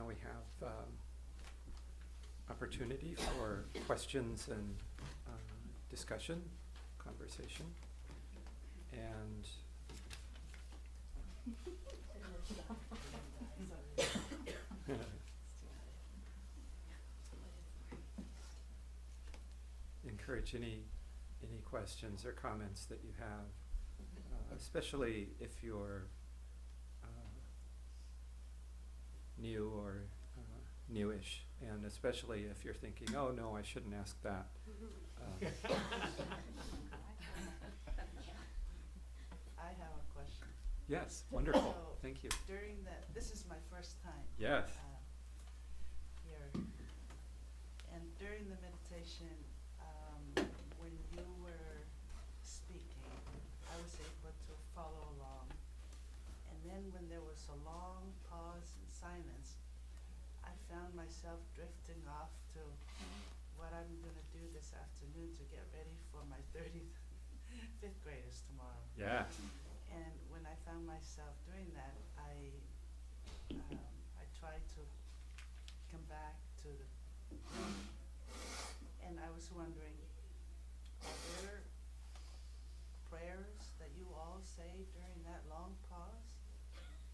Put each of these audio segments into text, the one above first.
we have opportunity for questions and discussion, conversation, and encourage any questions or comments that you have, especially if you're new or newish, and especially if you're thinking, oh no, I shouldn't ask that. I have a question. Yes, wonderful. So thank you. During this is my first time. Yes. Here, and during the meditation, when you were speaking, I was able to follow along. And then when there was a long pause and silence, I found myself drifting off to what I'm going to do this afternoon to get ready for my 35th graders tomorrow. Yeah. And when I found myself doing that, I tried to come back to the room, and I was wondering, are there prayers that you all say during that long pause,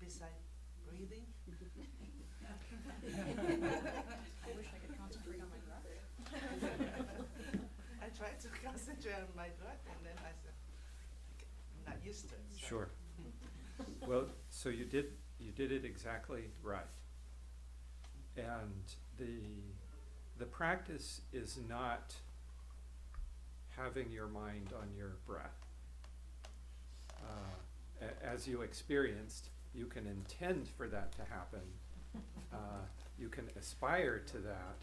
besides breathing? I wish I could concentrate on my breath. I tried to concentrate on my breath, and then I said, I'm not used to it. So. Sure. Well, so you did it exactly right. And the practice is not having your mind on your breath. As you experienced, you can intend for that to happen. You can aspire to that.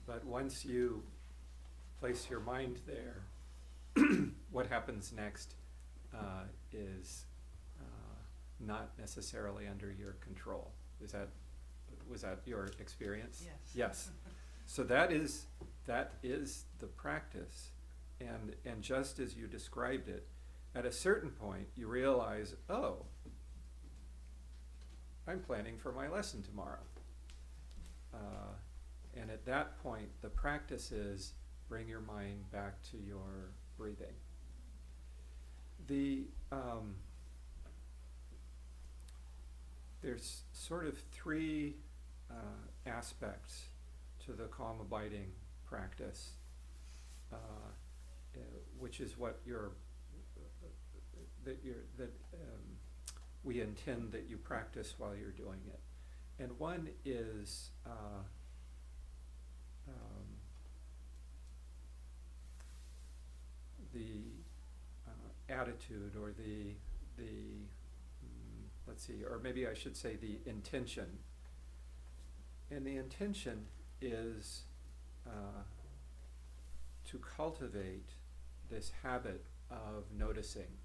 But once you place your mind there, what happens next is not necessarily under your control. Was that your experience? Yes. Yes. So that is the practice, and just as you described it, at a certain point you realize, oh, I'm planning for my lesson tomorrow. And at that point, the practice is bring your mind back to your breathing. There's sort of three aspects to the calm abiding practice, which is what we intend that you practice while you're doing it. And one is the attitude, or the let's see, or maybe I should say the intention. And the intention is to cultivate this habit of noticing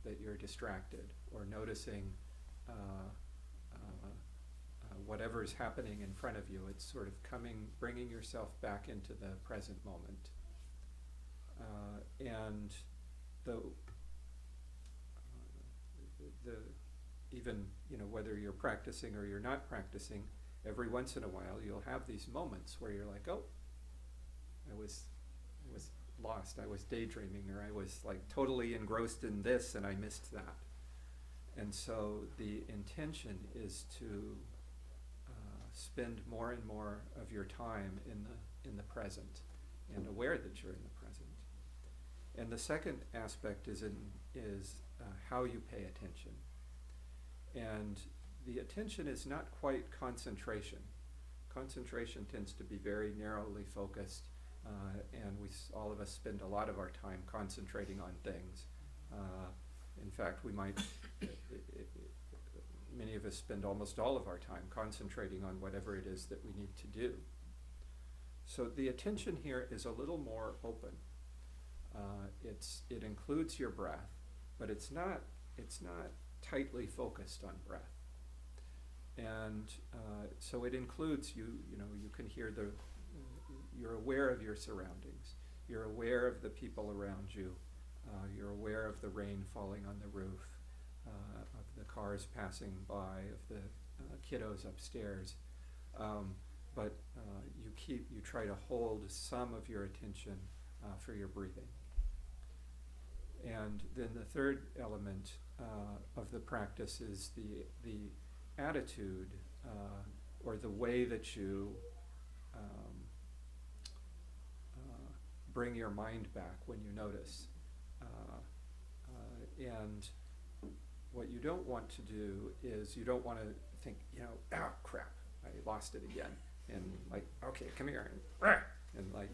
that you're distracted, or noticing whatever is happening in front of you. It's sort of bringing yourself back into the present moment. And the even, whether you're practicing or you're not practicing, every once in a while you'll have these moments where you're like, oh, I was lost, I was daydreaming, or I was like totally engrossed in this and I missed that. And so the intention is to spend more and more of your time in the present, and aware that you're in the present. And the second aspect is how you pay attention. And the attention is not quite concentration. Concentration tends to be very narrowly focused, and all of us spend a lot of our time concentrating on things. In fact, many of us spend almost all of our time concentrating on whatever it is that we need to do. So the attention here is a little more open. It includes your breath, but it's not tightly focused on breath. And so it includes you can hear you're aware of your surroundings. You're aware of the people around you. You're aware of the rain falling on the roof, of the cars passing by, of the kiddos upstairs. But you try to hold some of your attention for your breathing. And then the third element of the practice is the attitude or the way that you bring your mind back when you notice. And what you don't want to do is you don't want to think, oh crap, I lost it again. And like, okay, come here, and like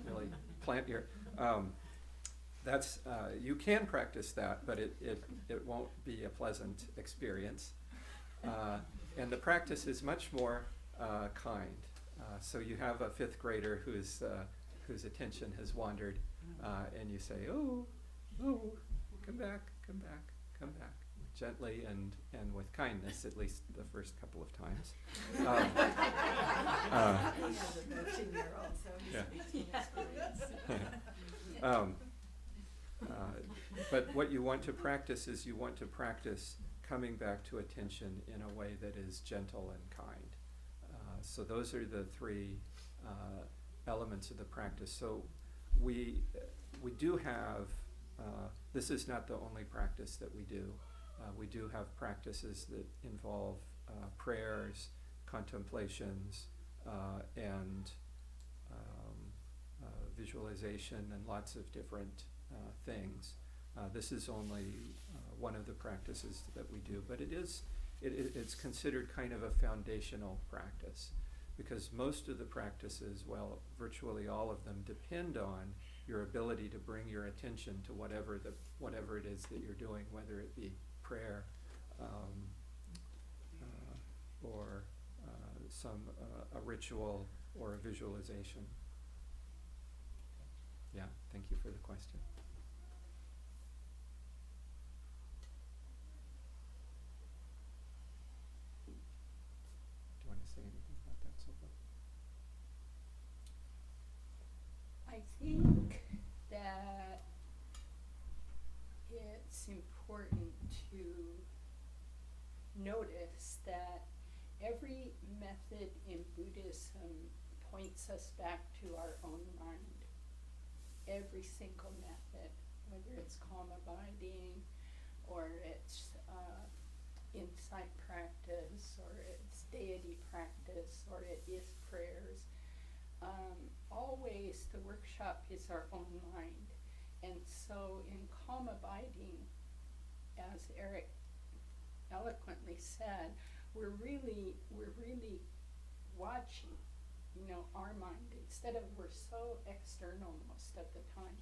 really plant your, you can practice that, but it won't be a pleasant experience. And the practice is much more kind. So you have a fifth grader whose attention has wandered, and you say, oh, come back, gently and with kindness, at least the first couple of times. He has a 13-year-old, so he Yeah. speaks from experience. But what you want to practice is you want to practice coming back to attention in a way that is gentle and kind. So those are the three elements of the practice. So we do have, this is not the only practice that we do. We do have practices that involve prayers, contemplations, and visualization, and lots of different things. This is only one of the practices that we do, but it's considered kind of a foundational practice, because most of the practices, well, virtually all of them, depend on your ability to bring your attention to whatever it is that you're doing, whether it be prayer or a ritual or a visualization. Yeah, thank you for the question. Do you want to say anything about that, Sophia? I think that it's important to notice that every method in Buddhism points us back to our own mind. Every single method, whether it's calm abiding, or it's insight practice, or it's deity practice, or it is prayers. Always the workshop is our own mind. And so in calm abiding, as Erik eloquently said, we're really watching, our mind, instead of we're so external most of the time,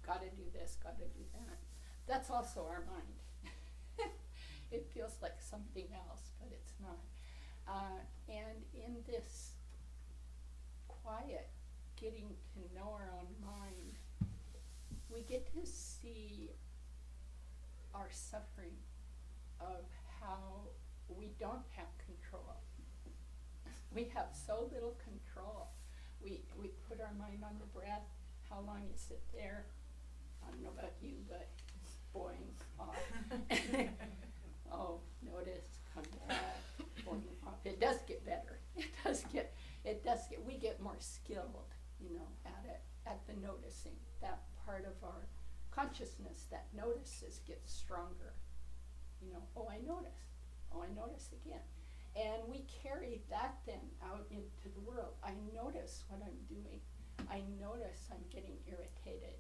gotta do this, gotta do that. That's also our mind. It feels like something else, but it's not. And in this quiet, getting to know our own mind, we get to see our suffering of how we don't have control. We have so little control. We put our mind on the breath. How long you sit there, I don't know about you, but boing off. Oh, notice, come back, boing off. It does get better. We get more skilled, at it, at the noticing. That part of our consciousness that notices gets stronger. Oh, I notice again. And we carry that then out into the world. I notice what I'm doing. I notice I'm getting irritated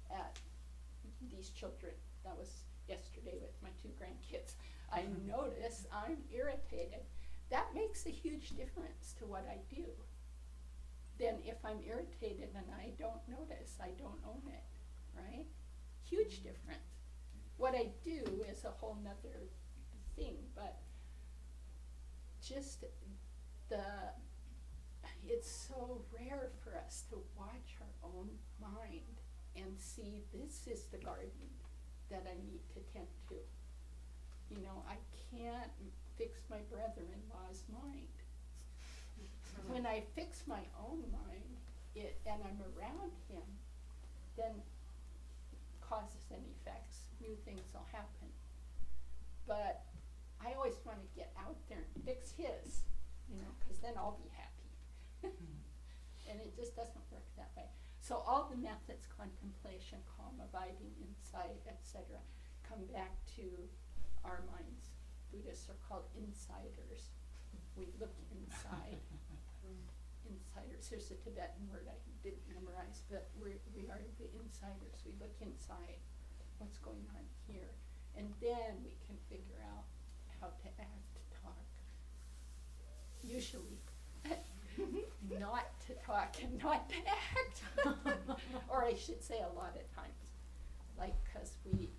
at these children. That was yesterday with my 2 grandkids. I notice I'm irritated. That makes a huge difference to what I do. Then if I'm irritated and I don't notice, I don't own it, right? Huge difference. What I do is a whole nother thing, but just it's so rare for us to watch our own mind and see this is the garden that I need to tend to. I can't fix my brother-in-law's mind. When I fix my own mind, and I'm around him, then causes and effects, new things will happen. But I always want to get out there and fix his. because then I'll be happy. And it just doesn't work that way. So all the methods, contemplation, calm, abiding, insight, etc., come back to our minds. Buddhists are called insiders. We look inside. Insiders. Here's a Tibetan word I didn't memorize, but we are the insiders. We look inside what's going on here. And then we can figure out how to act, talk. Usually not to talk and not to act. Or I should say a lot of times. Like, because we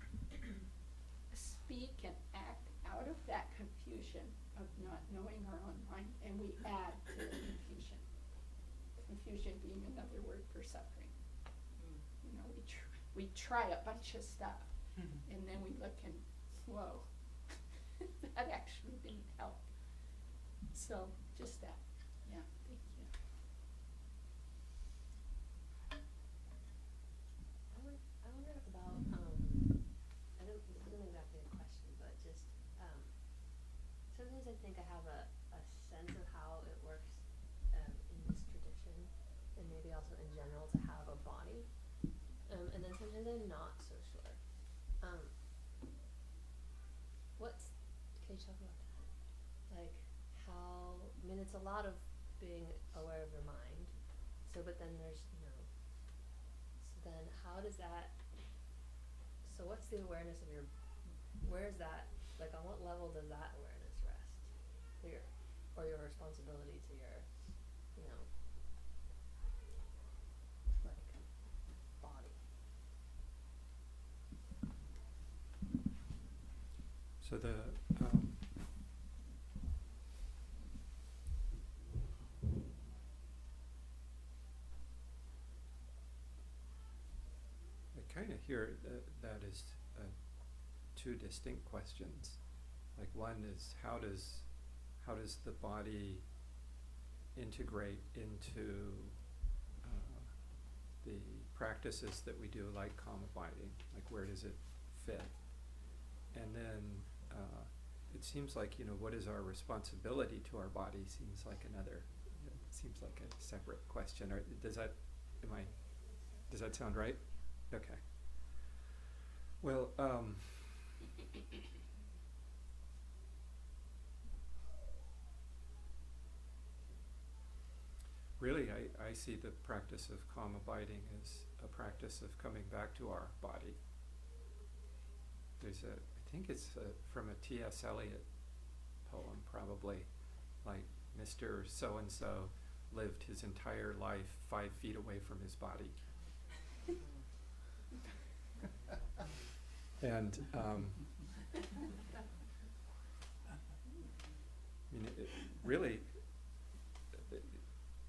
speak and act out of that confusion of not knowing our own mind, and we add to the confusion. Confusion being another word for suffering. We try a bunch of stuff, and then we look and, whoa, that actually didn't help. So, just that. Yeah, thank you. I wonder about, this isn't exactly a question, but just, sometimes I think I have a sense of how it works, in this tradition, and maybe also in general to have a body, and then sometimes I'm not so sure. Can you talk about that? Like, how, I mean, it's a lot of being aware of your mind, so, but then there's, so then how does that, so what's the awareness of your, where is that, like on what level does that awareness rest? Or your responsibility to your, like, body. So I kind of hear that is two distinct questions. Like, one is how does the body integrate into the practices that we do, like calm abiding? Like, where does it fit? And then it seems like, what is our responsibility to our body seems like another, seems like a separate question. Or does that sound right? Okay. Well, really, I see the practice of calm abiding as a practice of coming back to our body. I think it's from a T.S. Eliot poem, probably, like Mr. So-and-so lived his entire life 5 feet away from his body. And really,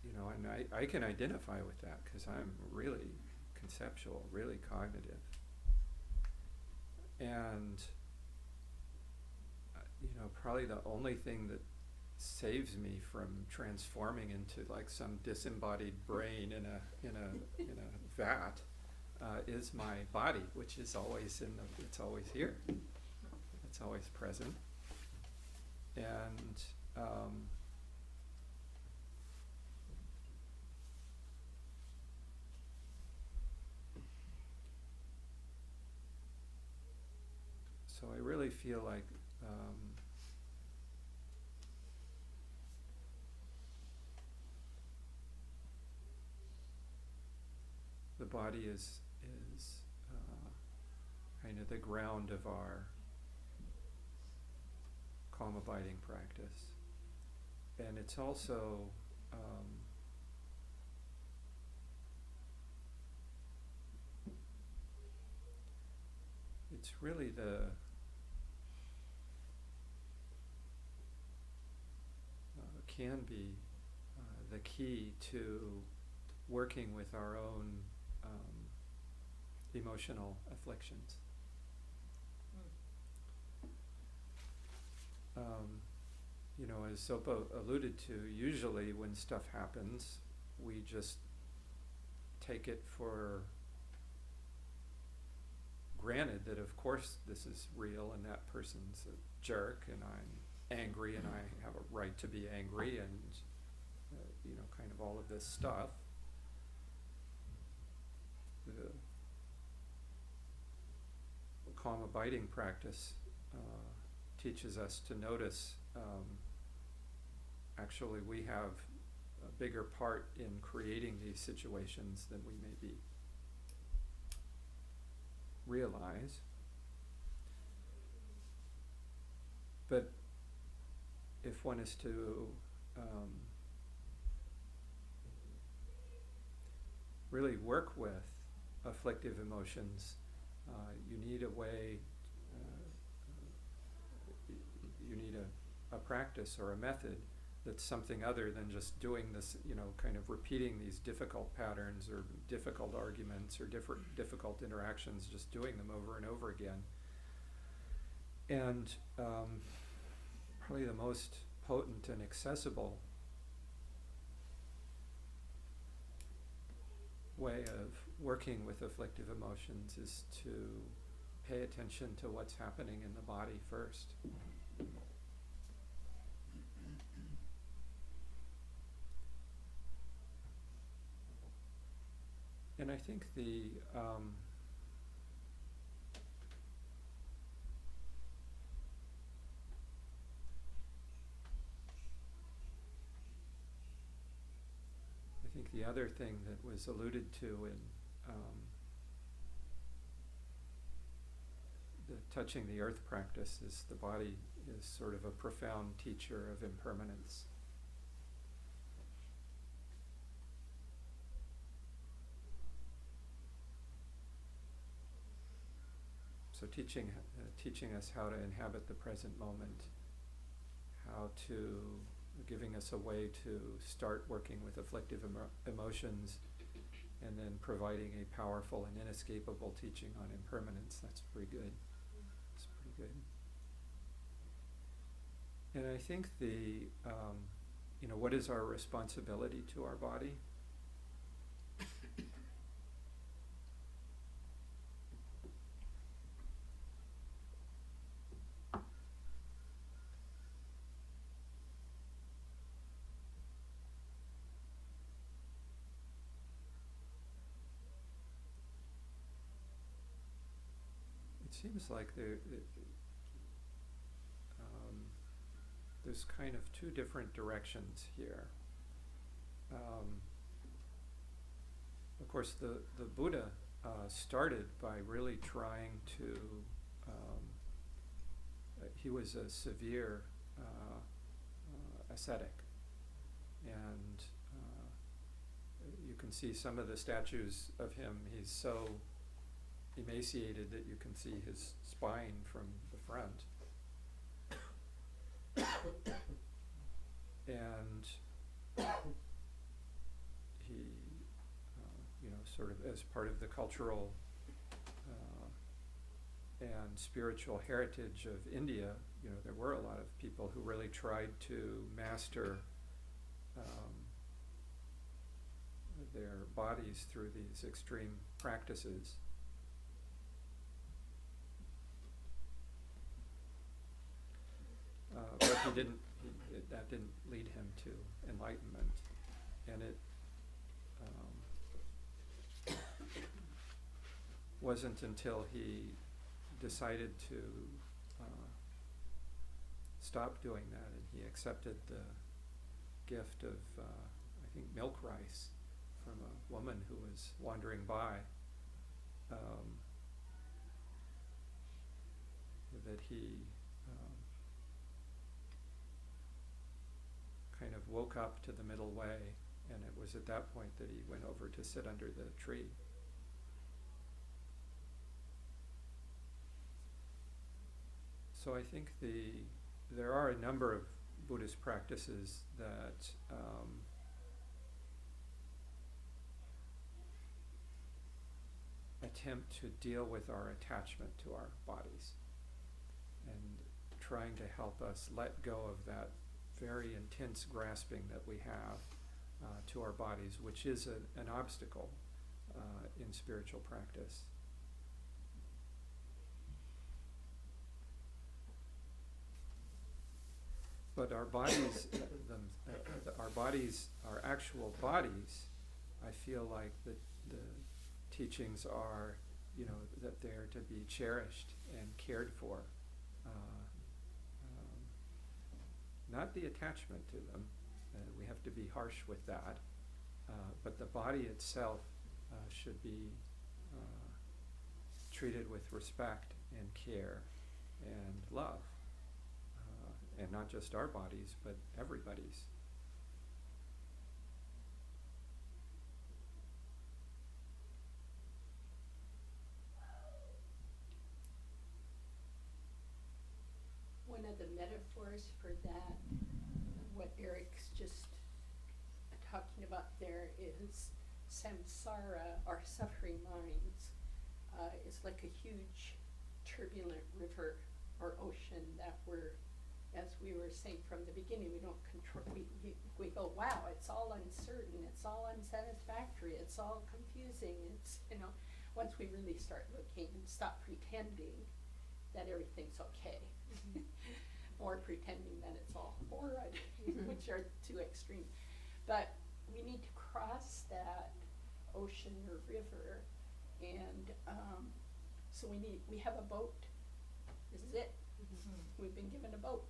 and I can identify with that because I'm really conceptual, really cognitive. And probably the only thing that saves me from transforming into like some disembodied brain in a vat is my body, which is always it's always here, it's always present. And so I really feel like the body is kind of the ground of our calm abiding practice, and it's also it's really can be the key to working with our own emotional afflictions. As Sopa alluded to, usually when stuff happens, we just take it for granted that of course this is real and that person's a jerk and I'm angry and I have a right to be angry, and kind of all of this stuff. The calm abiding practice teaches us to notice actually we have a bigger part in creating these situations than we maybe realize. But if one is to really work with afflictive emotions, you need a way, you need a practice or a method that's something other than just doing this, kind of repeating these difficult patterns or difficult arguments or difficult interactions, just doing them over and over again. And probably the most potent and accessible way of working with afflictive emotions is to pay attention to what's happening in the body first. And I think the other thing that was alluded to in the touching the earth practice is the body is sort of a profound teacher of impermanence. So teaching us how to inhabit the present moment, giving us a way to start working with afflictive emotions, and then providing a powerful and inescapable teaching on impermanence. That's pretty good. That's pretty good. And I think what is our responsibility to our body? It seems like there's kind of two different directions here. Of course, the Buddha started by really trying to, he was a severe ascetic, and you can see some of the statues of him. He's so emaciated that you can see his spine from the front. And he, sort of as part of the cultural and spiritual heritage of India, there were a lot of people who really tried to master their bodies through these extreme practices. But that didn't lead him to enlightenment, and it wasn't until he decided to stop doing that, and he accepted the gift of, I think, milk rice from a woman who was wandering by, that he kind of woke up to the middle way, and it was at that point that he went over to sit under the tree. So I think there are a number of Buddhist practices that attempt to deal with our attachment to our bodies and trying to help us let go of that very intense grasping that we have to our bodies, which is an obstacle in spiritual practice. But our bodies, our bodies, our actual bodies, I feel like the teachings are, that they're to be cherished and cared for. Not the attachment to them. We have to be harsh with that. But the body itself should be treated with respect and care and love. And not just our bodies, but everybody's. One of the metaphors for that, what Eric's just talking about there, is samsara, our suffering minds, is like a huge turbulent river or ocean that we're, as we were saying from the beginning, we don't control. We go, wow, it's all uncertain, it's all unsatisfactory, it's all confusing. It's, once we really start looking and stop pretending that everything's okay, or pretending that it's all horrid, which are two extremes. But we need to cross that ocean or river, and so we have a boat. This is it. We've been given a boat.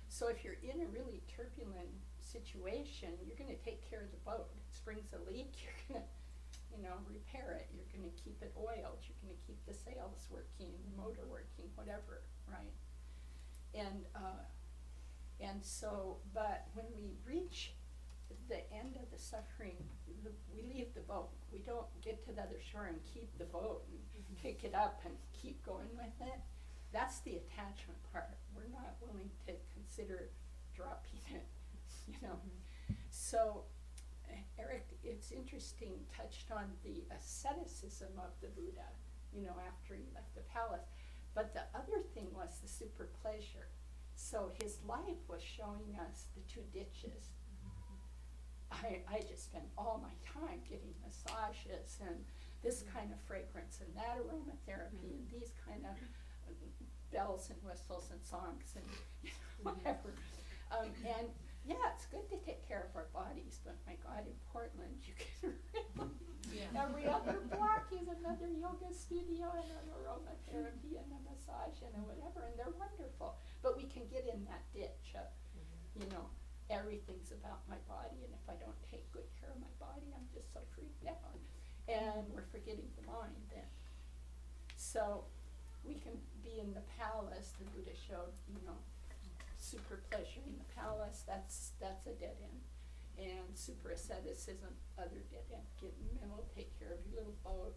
So if you're in a really turbulent situation, you're going to take care of the boat. It springs a leak, you're going to, repair it. You're going to keep it oiled. You're going to keep the sails working, the motor working, whatever, right? And so, but when we reach the end of the suffering, we leave the boat. We don't get to the other shore and keep the boat and pick it up and keep going with it. That's the attachment part. We're not willing to consider dropping it, So, Eric, it's interesting, touched on the asceticism of the Buddha, after he left the palace. But the other thing was the super pleasure. So his life was showing us the two ditches. I just spent all my time getting massages and this kind of fragrance and that aromatherapy and these kind of bells and whistles and songs and whatever. And yeah, it's good to take care of our bodies, but my God, in Portland, you can really, every other block is another yoga studio and an aromatherapy and a massage and a whatever, and they're wonderful. But we can get in that ditch of, everything's about my body, and if I don't take good care of my body, I'm just so freaked out. And we're forgetting the mind then. So we can be in the palace, the Buddha showed, super pleasure in the palace, that's a dead end. And super asceticism, other dead end. Get in the middle, take care of your little boat,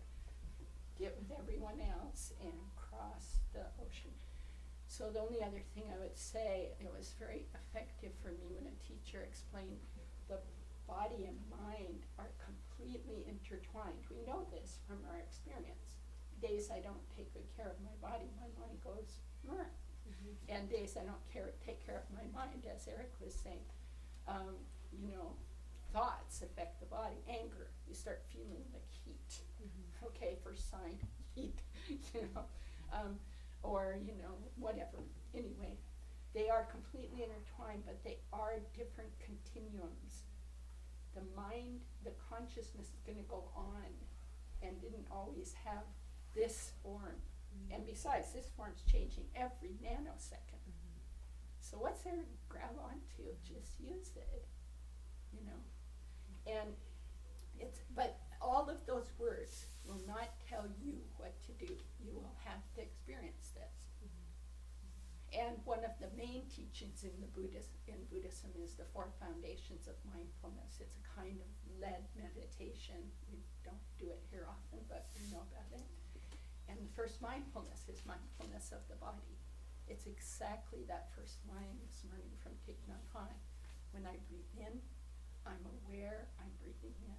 get with everyone else, and cross the ocean. So the only other thing I would say, it was very effective for me when a teacher explained the body and mind are completely intertwined. We know this from our experience. Days I don't take good care of my body, my mind goes, and days I don't take care of my mind, as Erik was saying, thoughts affect the body. Anger, you start feeling like heat. Okay, first sign, heat, or, whatever. Anyway, they are completely intertwined, but they are different continuums. The mind, the consciousness is going to go on and didn't always have this form. And besides, this form's changing every nanosecond. So what's there to grab onto? Just use it, And but all of those words will not tell you what to do. You will have to experience this. And one of the main teachings in Buddhism is the 4 foundations of mindfulness. It's a kind of led meditation. We don't do it here often, but we know about it. And the first mindfulness is mindfulness of the body. It's exactly that first line this morning from Thich Nhat Hanh. When I breathe in, I'm aware I'm breathing in.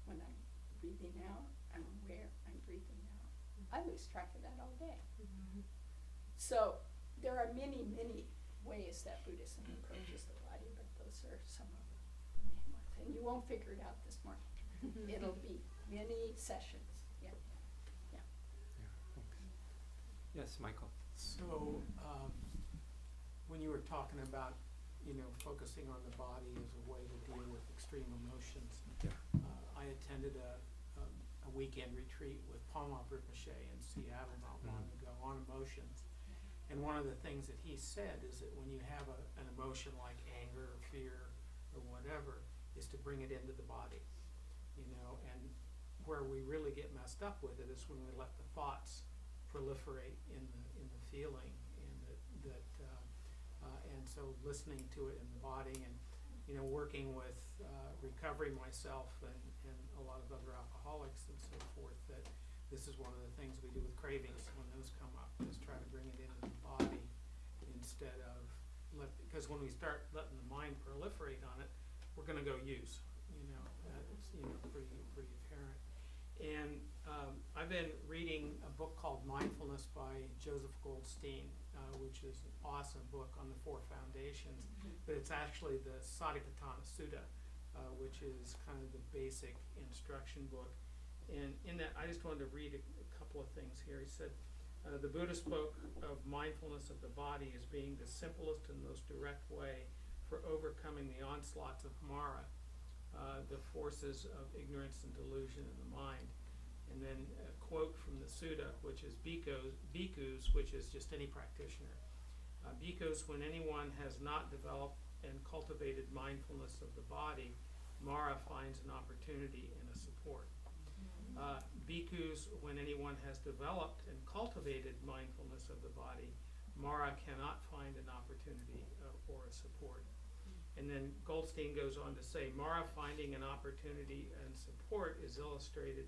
When I'm breathing out, I'm aware I'm breathing out. I lose track of that all day. So there are many, many ways that Buddhism approaches the body, but those are some of the main ones. And you won't figure it out this morning. It'll be many sessions. Yes, Michael. So, when you were talking about focusing on the body as a way to deal with extreme emotions. Yeah. I attended a weekend retreat with Paul Rinpoche in Seattle not long ago on emotions. And one of the things that he said is that when you have an emotion like anger or fear or whatever, is to bring it into the body, and where we really get messed up with it is when we let the thoughts proliferate in the feeling, and so listening to it in the body, and working with recovery myself and a lot of other alcoholics and so forth, that this is one of the things we do with cravings when those come up, is try to bring it into the body instead of because when we start letting the mind proliferate on it, we're going to go use. It's pretty apparent. And I've been reading a book called Mindfulness by Joseph Goldstein, which is an awesome book on the 4 foundations, but it's actually the Satipatthana Sutta, which is kind of the basic instruction book. And in that, I just wanted to read a couple of things here. He said, the Buddha spoke of mindfulness of the body as being the simplest and most direct way for overcoming the onslaughts of Mara, the forces of ignorance and delusion in the mind. And then a quote from the Sutta, which is bhikkhus, which is just any practitioner. Bhikkhus, when anyone has not developed and cultivated mindfulness of the body, Mara finds an opportunity and a support. Bhikkhus, when anyone has developed and cultivated mindfulness of the body, Mara cannot find an opportunity or a support. And then Goldstein goes on to say, Mara finding an opportunity and support is illustrated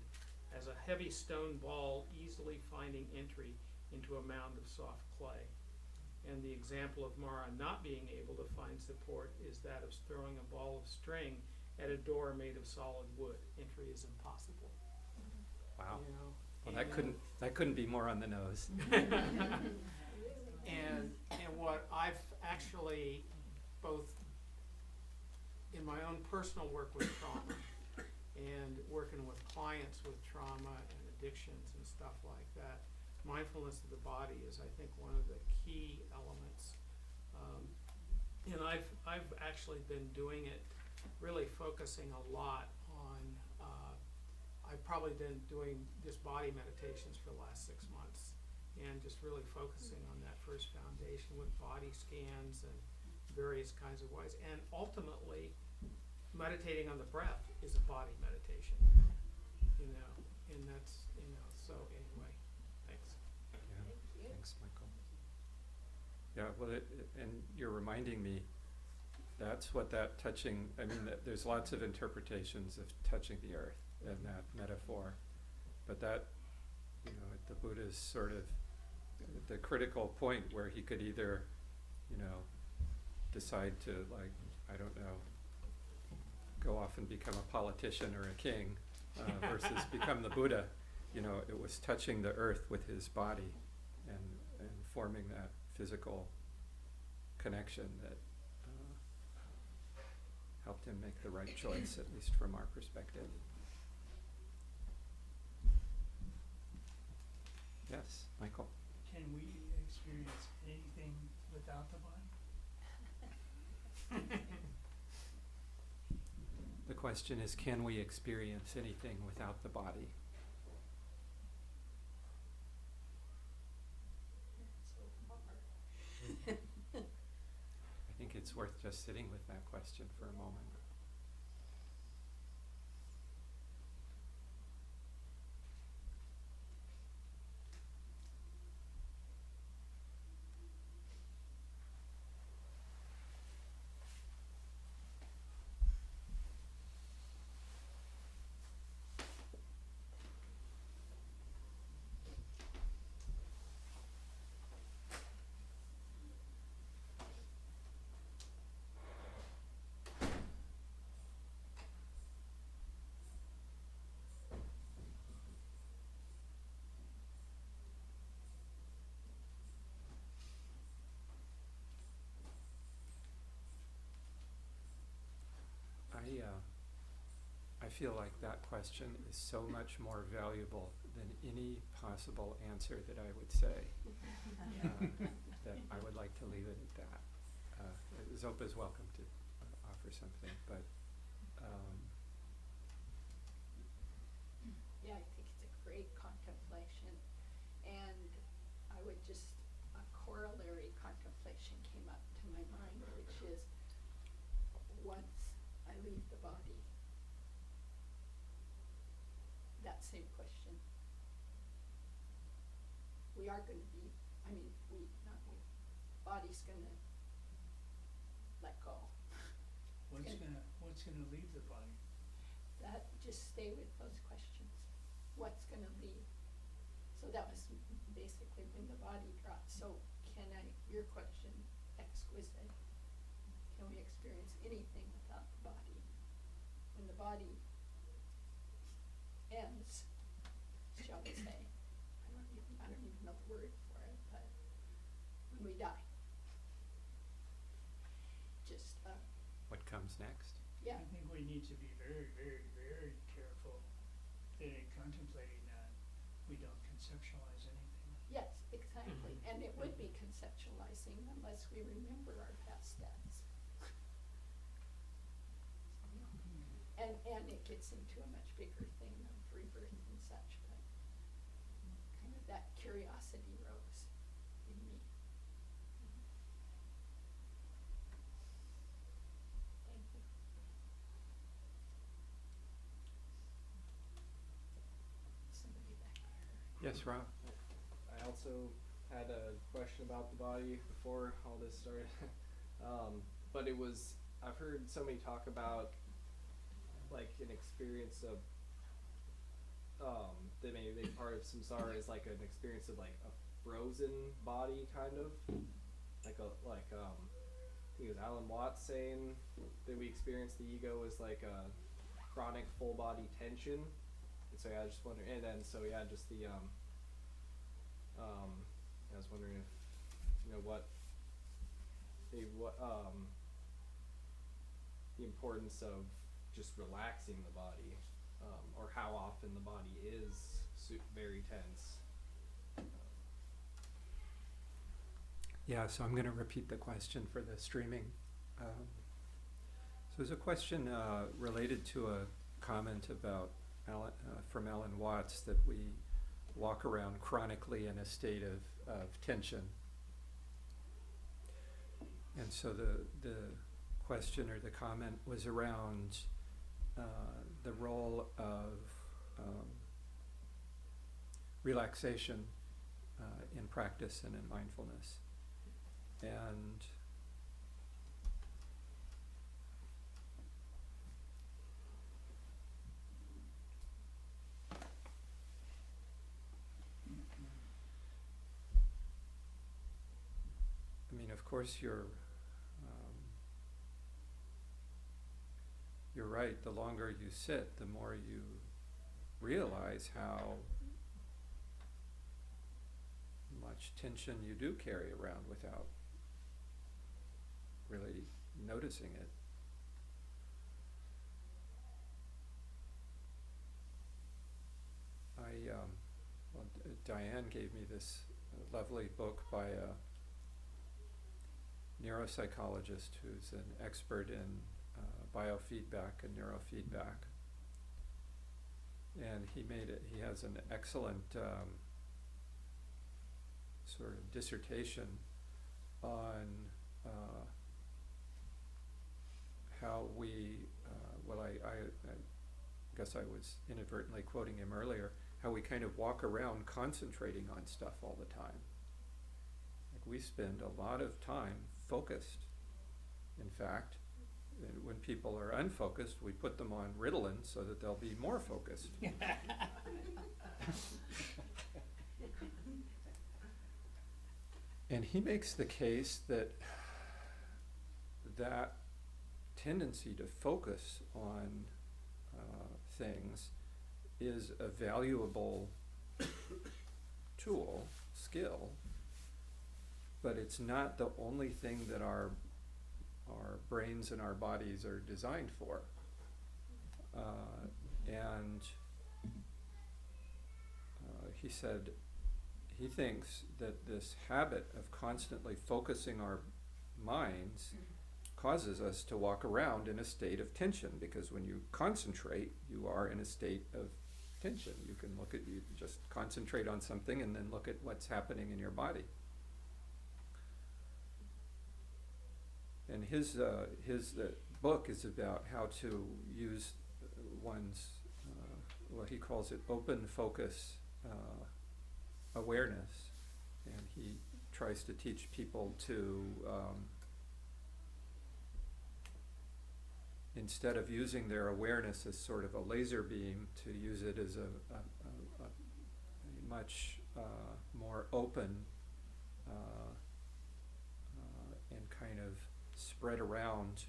as a heavy stone ball easily finding entry into a mound of soft clay. And the example of Mara not being able to find support is that of throwing a ball of string at a door made of solid wood. Entry is impossible. Wow. Well, that couldn't be more on the nose. And what I've actually, both in my own personal work with trauma and working with clients with trauma and addictions and stuff like that, mindfulness of the body is, I think, one of the key elements. And I've actually been doing it, really focusing a lot on, I've probably been doing just body meditations for the last 6 months, and just really focusing on that first foundation with body scans and various kinds of ways. And ultimately, meditating on the breath is a body meditation, and that's, so anyway, thanks. Yeah, thanks, Michael. Yeah, well, and you're reminding me, that's what that touching, there's lots of interpretations of touching the earth and that metaphor, but that, the Buddha's sort of the critical point where he could either, decide to, I don't know, go off and become a politician or a king, versus become the Buddha. It was touching the earth with his body and forming that physical connection that helped him make the right choice, at least from our perspective. Yes, Michael. Can we experience anything without the body? The question is, can we experience anything without the body? So far. I think it's worth just sitting with that question for a moment. I feel like that question is so much more valuable than any possible answer that I would say, that I would like to leave it at that. Zopa is welcome to offer something, but Yeah, I think it's a great contemplation, and I would just, a corollary contemplation came up to my mind, which is, once I leave the body, that same question. We are gonna be, not we, body's gonna let go. What's gonna leave the body? That, just stay with those questions. What's gonna leave? So that was basically when the body drops. So your question, exquisite, can we experience anything without the body? When the body ends, shall we say, I don't even know the word for it, but when we die. Just, what comes next? yeah. I think we need to be very, very, very careful that in contemplating that, we don't conceptualize anything. Yes, exactly, and it would be conceptualizing unless we remember our past deaths. And it gets into a much bigger thing of rebirth and such, but kind of that curiosity rose in me. Thank you. Somebody back there. Yes, Rob? I also had a question about the body before all this started. But I've heard somebody talk about like an experience of, that maybe a big part of samsara is like an experience of like a frozen body kind of. I think it was Alan Watts saying that we experience the ego as like a chronic full body tension. And so I was just wondering, and then just the I was wondering if the importance of just relaxing the body, or how often the body is very tense. Yeah, so I'm going to repeat the question for the streaming. So there's a question related to a comment about from Alan Watts that we walk around chronically in a state of tension. And so the question or the comment was around the role of relaxation in practice and in mindfulness. And I mean, of course, you're right. The longer you sit, the more you realize how much tension you do carry around without really noticing it. Diane gave me this lovely book by a neuropsychologist who's an expert in biofeedback and neurofeedback. And he has an excellent sort of dissertation on how we, I guess I was inadvertently quoting him earlier, how we kind of walk around concentrating on stuff all the time. Like we spend a lot of time focused. In fact, when people are unfocused, we put them on Ritalin so that they'll be more focused. And he makes the case that tendency to focus on things is a valuable tool, skill, but it's not the only thing that our brains and our bodies are designed for. And he said he thinks that this habit of constantly focusing our minds causes us to walk around in a state of tension, because when you concentrate, you are in a state of tension. You can you just concentrate on something and then look at what's happening in your body. And his book is about how to use one's, well, he calls it open focus awareness, and he tries to teach people to, instead of using their awareness as sort of a laser beam, to use it as a much more open and kind of spread around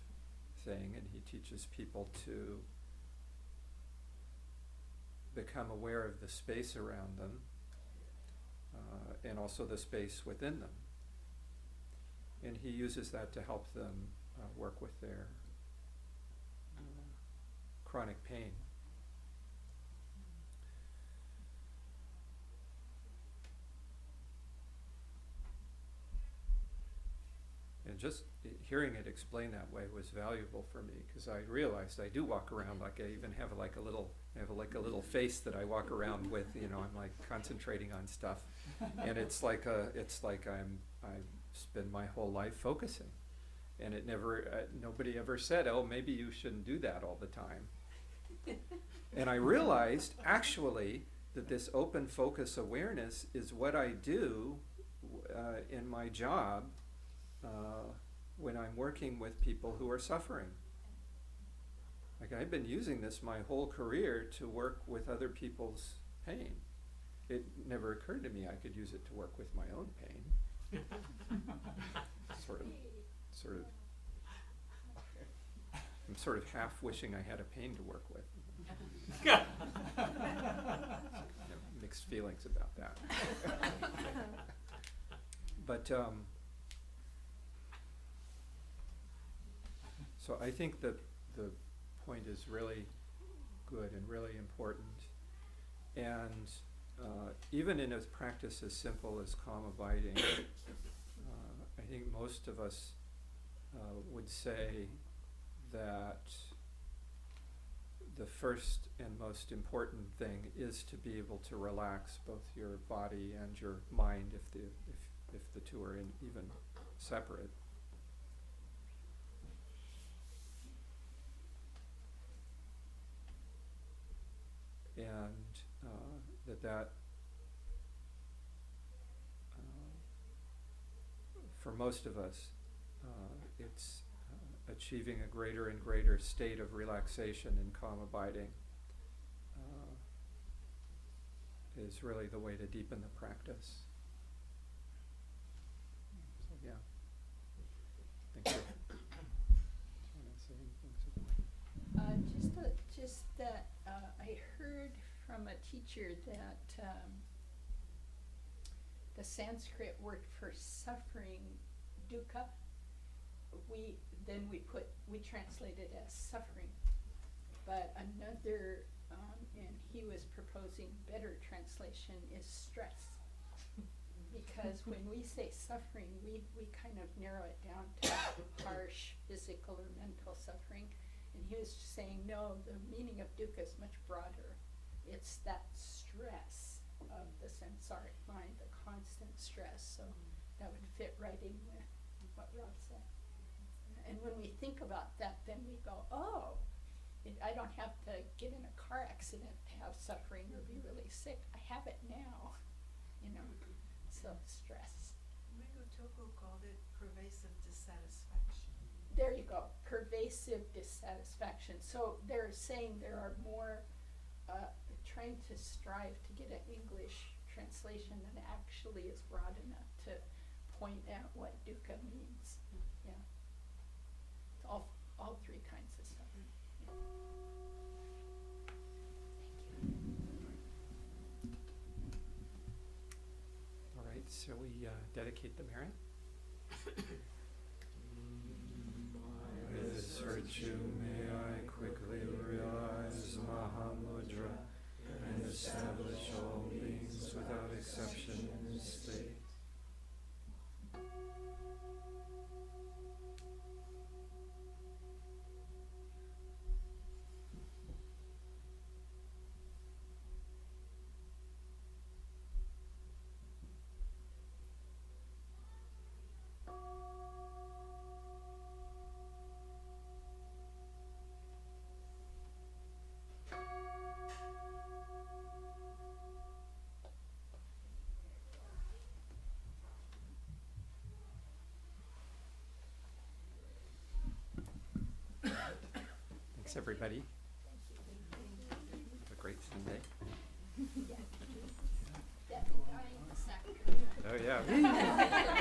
thing. And he teaches people to become aware of the space around them and also the space within them. And he uses that to help them work with their chronic pain. And just hearing it explained that way was valuable for me, because I realized I do walk around like I even have like a little face that I walk around with. You know, I'm like concentrating on stuff, and it's like I spend my whole life focusing, and it never nobody ever said, oh, maybe you shouldn't do that all the time. And I realized actually that this open focus awareness is what I do in my job. When I'm working with people who are suffering. Like, I've been using this my whole career to work with other people's pain. It never occurred to me I could use it to work with my own pain. sort of. I'm sort of half wishing I had a pain to work with. Mixed feelings about that. But so I think that the point is really good and really important. And even in a practice as simple as calm abiding, I think most of us would say that the first and most important thing is to be able to relax both your body and your mind, if the two are even separate. And that for most of us, it's achieving a greater and greater state of relaxation and calm abiding is really the way to deepen the practice. So yeah, thank you. Do you want to say anything, Susan? Just that I heard from a teacher that the Sanskrit word for suffering, dukkha, we translate it as suffering. But another, and he was proposing better translation, is stress. Because when we say suffering, we kind of narrow it down to harsh physical or mental suffering. And he was saying, no, the meaning of dukkha is much broader. It's that stress of the samsaric mind, the constant stress. So that would fit right in with what Rob said. And when we think about that, then we go, oh, I don't have to get in a car accident to have suffering or be really sick. I have it now, you know. So stress. Ringo Toko called it pervasive dissatisfaction. There you go, pervasive dissatisfaction. So they're saying there are more, trying to strive to get an English translation that actually is broad enough to point out what dukkha means. Yeah. It's all three kinds of stuff. Yeah. All right, so we dedicate the merit. By this virtue may I quickly realize Mahamudra and establish all beings without exception in this state. Thanks, everybody. Have a great Sunday. Debbie dying a second. Oh, yeah.